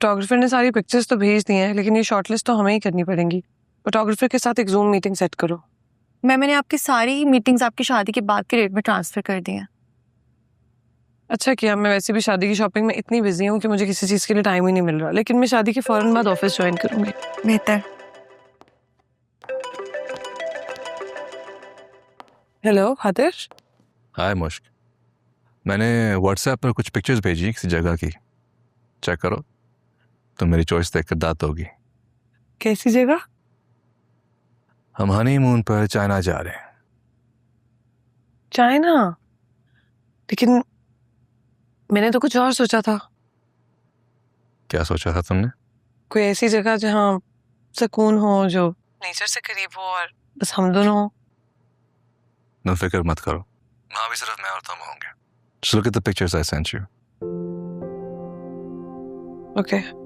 Photographer ने सारी pictures तो भेज दी हैं, लेकिन ये शॉर्टलिस्ट तो हमें ही करनी पड़ेंगी। फोटोग्राफर के साथ एक जूम मीटिंग सेट करो। मैंने आपकी सारी मीटिंग्स आपकी शादी के बाद के डेट में ट्रांसफर कर दी हैं। अच्छा किया, मैं वैसे भी शादी की शॉपिंग में इतनी बिजी हूँ कि मुझे किसी चीज़ के लिए टाइम ही नहीं मिल रहा, लेकिन मैं शादी के फौरन बाद ऑफिस ज्वाइन करूँगी। बेहतर। हेलो हादिर। हाय मुश्क, मैंने व्हाट्सएप पर कुछ पिक्चर्स भेजी किसी जगह की, चेक करो तो मेरी चॉइस देखकर दाद होगी। कैसी जगह? हम हनीमून पर चाइना जा रहे हैं। चाइना? लेकिन मैंने तो कुछ और सोचा था। क्या सोचा था तुमने? कोई ऐसी जगह जहाँ सुकून हो, जो नेचर से करीब हो और बस हम दोनों हो। तुम फिक्र मत करो, वहाँ भी सिर्फ मैं और तुम होंगे। Just look at the pictures I sent you. Okay.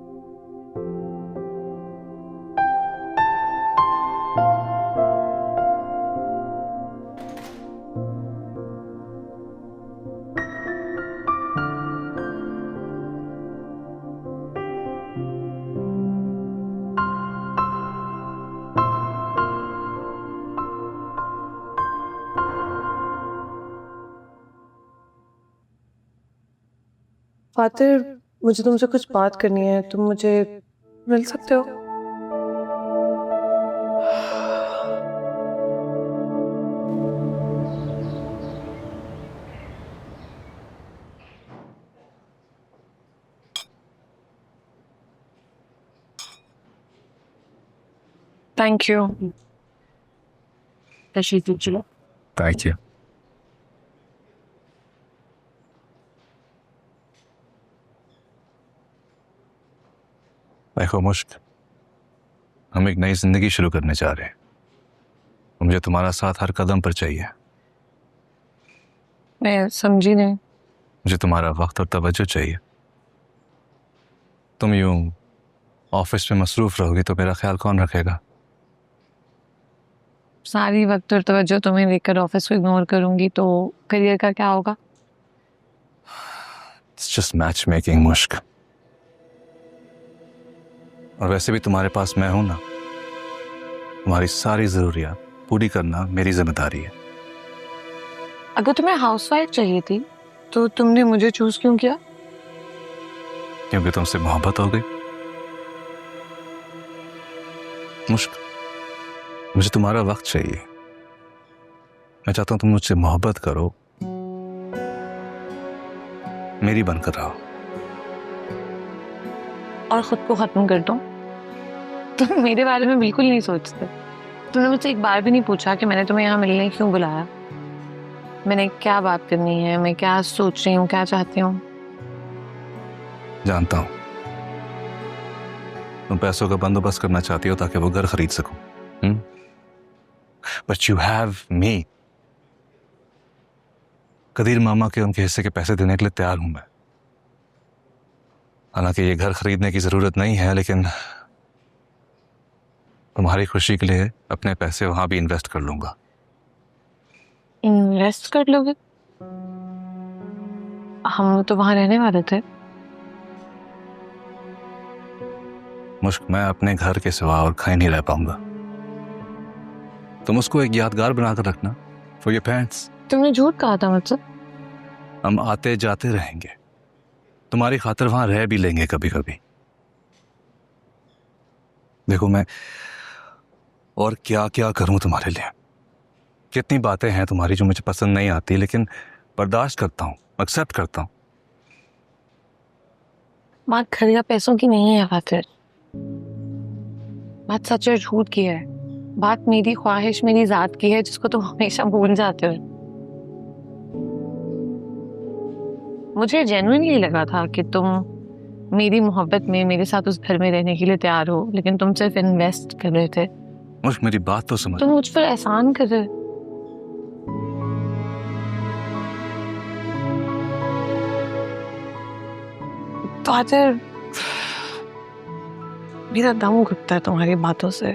Fatir, मुझे तुमसे कुछ बात करनी है, तुम मुझे मिल सकते हो? Thank you. Thank you. देखो मुश्क, हम एक नई जिंदगी शुरू करने जा रहे हैं। मुझे तुम्हारा साथ हर कदम पर चाहिए। मैं समझी नहीं। मुझे तुम्हारा वक्त और तवज्जो चाहिए। तुम यूं ऑफिस में मसरूफ रहोगी तो मेरा ख्याल कौन रखेगा? सारी वक्त और तवज्जो तुम्हें लेकर ऑफिस को इग्नोर करूंगी तो करियर का क्या होगा? It's just matchmaking मुश्क। और वैसे भी तुम्हारे पास मैं हूं ना, तुम्हारी सारी जरूरियात पूरी करना मेरी जिम्मेदारी है। अगर तुम्हें हाउसवाइफ चाहिए थी तो तुमने मुझे चूज क्यों किया? क्योंकि तुमसे मोहब्बत हो गई। मुश्क, मुझे तुम्हारा वक्त चाहिए। मैं चाहता हूं तुम मुझसे मोहब्बत करो, मेरी बनकर रहो। और खुद को खत्म कर दो। तुम मेरे बारे में बिल्कुल नहीं सोचते। तुमने मुझसे एक बार भी नहीं पूछा कि मैंने तुम्हें यहाँ मिलने क्यों बुलाया, मैंने क्या बात करनी है, मैं क्या सोच रही हूँ, क्या चाहती हूँ। जानता हूं तुम पैसों का बंदोबस्त करना चाहती हो ताकि वो घर खरीद सको, but you have me. Qadir मामा के उनके हिस्से के पैसे देने के लिए तैयार हूं मैं। हालांकि ये घर खरीदने की जरूरत नहीं है, लेकिन तुम्हारी खुशी के लिए अपने पैसे वहां भी इन्वेस्ट कर लूंगा। इन्वेस्ट कर लोगे? हम तो वहां रहने वाले थे। मुश्क, मैं अपने घर के सिवा और कहीं नहीं रह पाऊंगा। तुम उसको एक यादगार बनाकर रखना फॉर योर पेरेंट्स। तुमने झूठ कहा था मुझसे। हम आते जाते रहेंगे, तुम्हारी खातिर वहां रह भी लेंगे कभी कभी। देखो मैं और क्या क्या करूं तुम्हारे लिए। कितनी बातें हैं तुम्हारी जो मुझे पसंद नहीं आती, लेकिन बर्दाश्त करता हूं, एक्सेप्ट करता हूं। बात घर या पैसों की नहीं है फातिर, बात सच और झूठ की है। बात मेरी ख्वाहिश, मेरी जात की है, जिसको तुम हमेशा भूल जाते हो। मुझे जेन्युइनली लगा था कि तुम मेरी मोहब्बत में मेरे साथ उस घर में रहने के लिए तैयार हो, लेकिन तुम सिर्फ इन्वेस्ट कर रहे थे। मुश्क, मेरी बात तो समझ। तुम मुझ पर एहसान कर रहे। फातिर, मेरा दम घुटता है तुम्हारी बातों से।